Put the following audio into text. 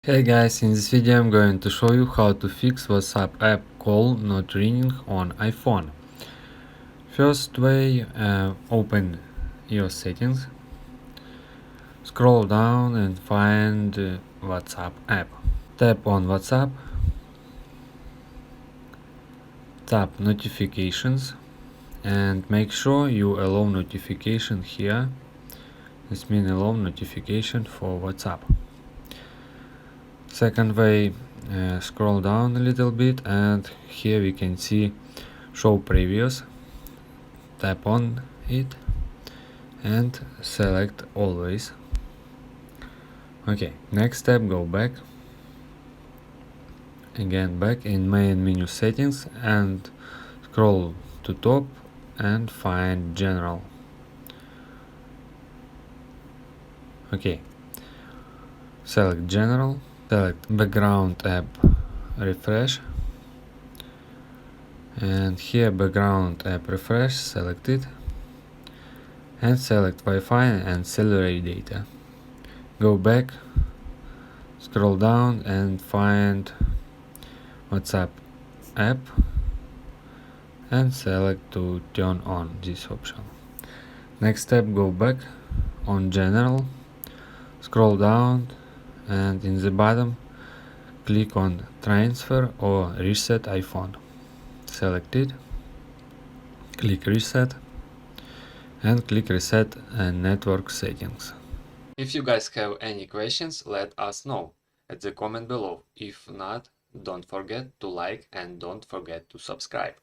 Hey guys, in this video I'm going to show you how to fix WhatsApp app call not ringing on iPhone. First way, open your settings, scroll down and find WhatsApp app. Tap on WhatsApp, tap notifications and make sure you allow notification here. This means allow notification for WhatsApp. Second way, scroll down a little bit and here we can see show previous. Tap on it and select always. Okay, next step, go back again, back in main menu settings and scroll to top and find general. Okay, select general, select background app refresh, and here background app refresh, select it and select Wi-Fi and cellular data. Go back, scroll down and find WhatsApp app and select to turn on this option. Next step, go back on general, scroll down and in the bottom click on transfer or reset iPhone. Select it, click reset and click reset and network settings. If you guys have any questions, let us know at the comment below. If not, don't forget to like and don't forget to subscribe.